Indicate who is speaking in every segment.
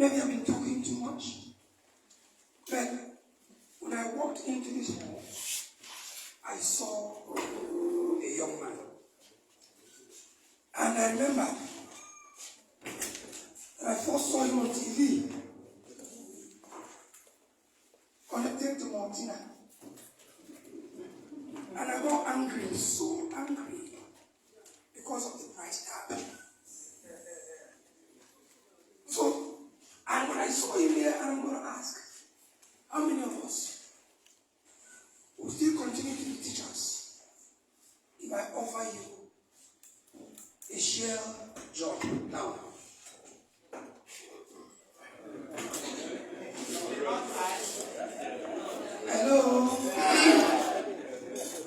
Speaker 1: Maybe I've been talking too much. But when I walked into this hall, I saw a young man. And I remember that I first saw him on TV, connected to Martina. And I got angry, so angry, because of the price tag. So, and when I saw him here, I'm going to ask, how many of us will still continue to be teachers if I offer you a share job now? Hello?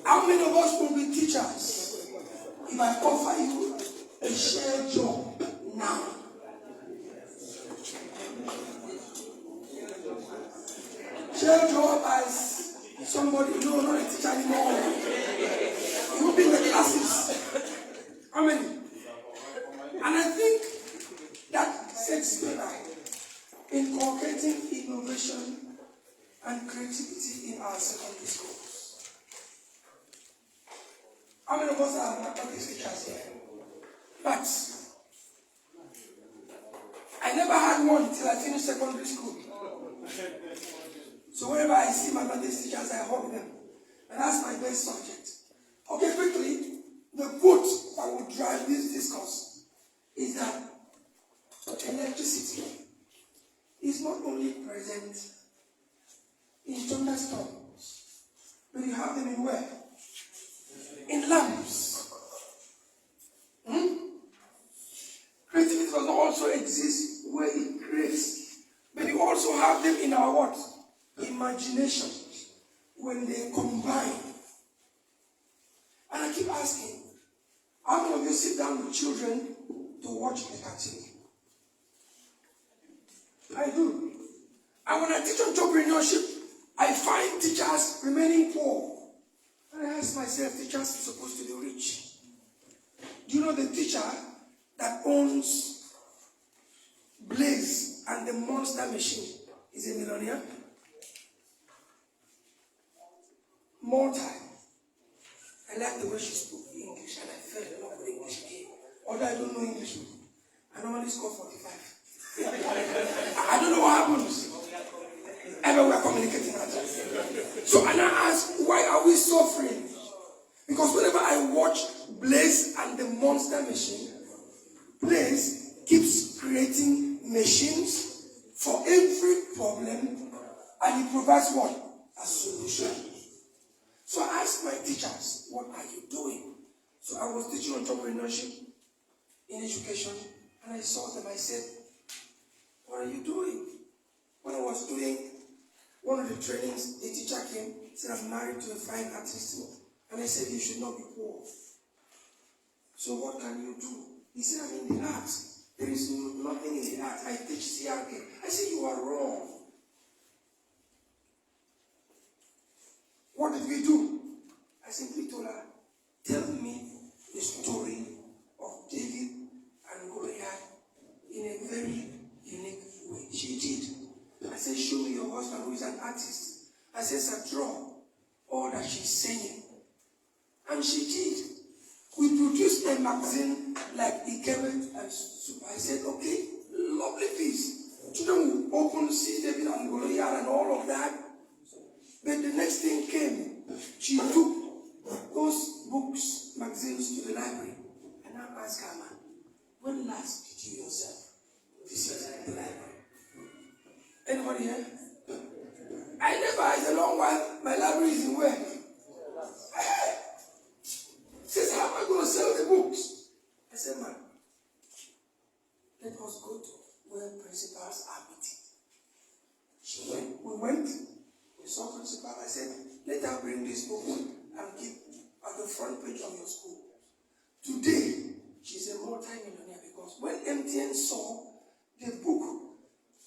Speaker 1: How many of us will be teachers if I offer you a share job now? Share job as somebody, no, not a teacher anymore. You will be in the classes. How many? And I think that sets better in inculcating innovation and creativity in our secondary schools. How many of us are Methodist teachers here? But I never had one till I finished secondary school. So whenever I see my Methodist teachers, I hug them. And that's my best subject. Okay, quickly, the vote that will drive this discourse is that electricity is not only present in thunderstorms, but you have them in where? In lamps. Creativity does also exist where it creates, but you also have them in our what? Imagination, when they combine. And I keep asking, how many of you sit down with children to watch a cartoon? I do. And when I teach entrepreneurship, I find teachers remaining poor. And I ask myself, teachers are supposed to be rich. Do you know the teacher that owns Blaze and the Monster Machine is a millionaire? Multi. I like the way she spoke English, and I felt a lot of English came. Although I don't know English, I normally score 45. I don't know what happens. Ever we are communicating at that. So and I ask, why are we suffering? Because whenever I watch Blaze and the Monster Machine, Blaze keeps creating machines for every problem, and he provides what? A solution. So I asked my teachers, what are you doing? So I was teaching entrepreneurship in education, and I saw them. I said, what are you doing? When I was doing one of the trainings, the teacher came, said, I'm married to a fine artist. And I said, you should not be poor. So what can you do? He said, I'm in the arts. There is nothing in the arts. I teach CRK. I said, you are wrong. What did we do? I simply told her, tell me the story of David and Goliath in a very unique way. She did. I said, show me your husband who is an artist. I said, sir, draw all that she's saying. And she did. We produced a magazine like Ikebe and Super. I said, okay, lovely piece. Children will open, see David and Goliath and all of that. But the next thing came. She took those books, magazines to the library. And I asked her, man, when last did you yourself visit the library? Anybody here? I never, it's a long while. My library is in where? Says, how am I going to sell the books? I said, man, let us go to where principals are meeting. She went, we went, we saw principal. I said, let her bring this book and keep at the front page of your school. Today, she's a multi-millionaire because when MTN saw the book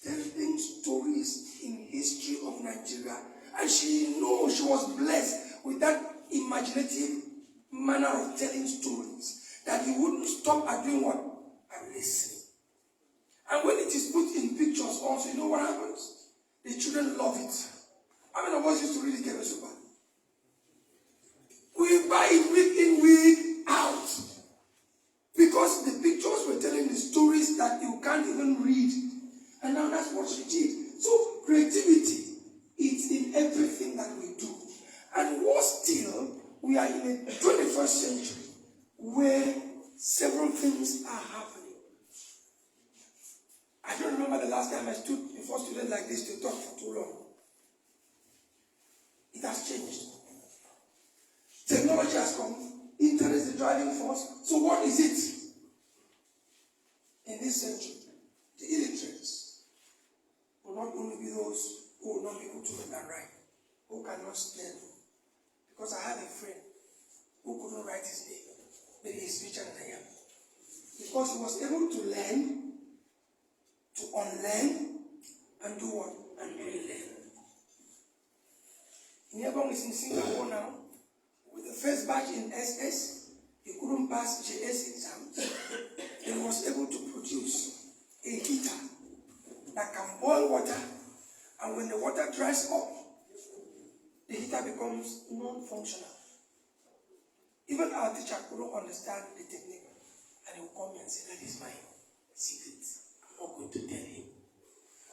Speaker 1: telling stories in history of Nigeria, and she knows she was blessed with that imaginative manner of telling stories, that you wouldn't stop at doing what? And listen. And when it is put in pictures know what happens? The children love it. How many of us used to read the Super? We buy it week in, week out. Because the pictures were telling the stories that you can't even read. And now that's what she did. So creativity is in everything that we do. And worse still, we are in a 21st century where several things are happening. I don't remember the last time I stood before students like this to talk for too long. It has changed. Technology has come. Internet is the driving force. So what is it? In this century, the illiterates will not only be those who will not be able to read and write, who cannot spell. Because I had a friend who couldn't write his name, but he is richer than I am. Because he was able to learn, to unlearn, and do what? And relearn. Nyebong is in Singapore now. With the first batch in SS, he couldn't pass JS exams. And he was able to produce a heater that can boil water, and when the water dries up, the heater becomes non-functional. Even our teacher couldn't understand the technique, and he would come and say, "That is my secret. I'm not going to tell him."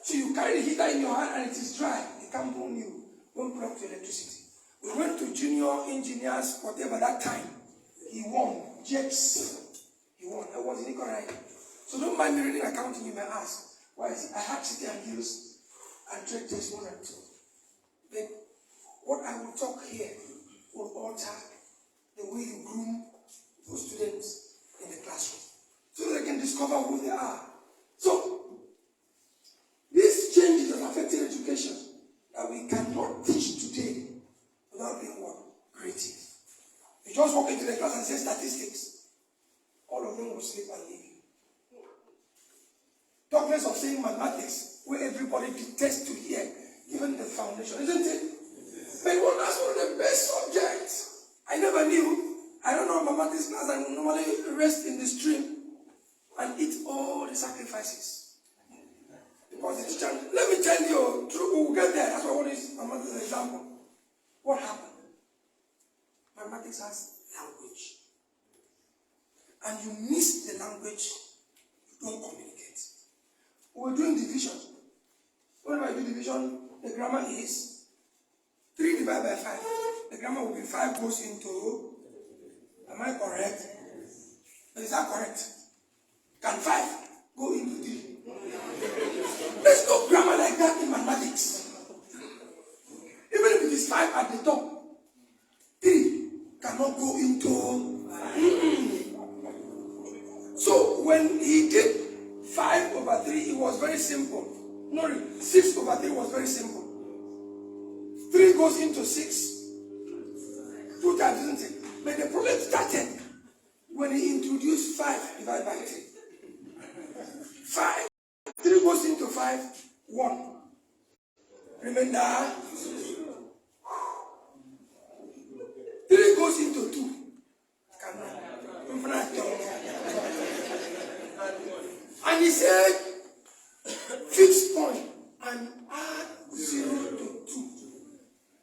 Speaker 1: So you carry the heater in your hand and it is dry. It can't burn you. Don't plug to electricity. We went to junior engineers, whatever that time. He won. Jets. He won. I was in Ephraim. So don't mind me reading accounting, you may ask. Why is it? I had City and Hills and trade test 1 and 2. But what I will talk here will alter the way you groom those students in the classroom, so they can discover who they are. So, these changes have affected education that we cannot teach today without being what? Creative. You just walk into the class and say statistics. All of them will sleep and leave you. Talk less of saying mathematics, where everybody detests to hear, given the foundation, isn't it? But that's one of the best subjects. I never knew. I don't know mathematics class. I normally rest in the stream and eat all the sacrifices. Because the teacher, let me tell you, we'll get there. That's why I want to use mathematics as an example. What happened? Mathematics has language. And you miss the language, you don't communicate. We're doing division. Whenever I do division, the grammar is 3 divided by 5. The grammar will be 5 goes into, am I correct? Is that correct? Can 5 go into 3? There's no grammar like that in mathematics. Even if it is 5 at the top, 3 cannot go into. So when he did 5 over 3, it was very simple. No, 6 over 3 was very simple. 3 goes into 6. 2 times, isn't it? But the problem started when he introduced 5 divided by 3. 5. 3 goes into 5. 1. Remember? 3 goes into 2. And he said, fixed point and add 0 to 2.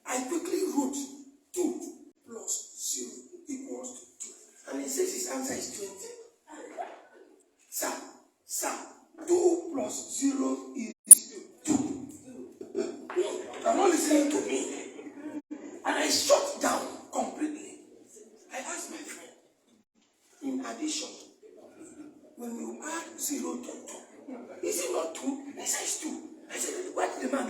Speaker 1: I quickly wrote 2 plus 0 equals to 2. And he says his answer is 20. Sir, 2 plus 0 is 2. You're not listening to me. And I shut down completely. I asked my friend, in addition, when you add 0 to 2, is it not 2? I said it's 2. I said, what did the man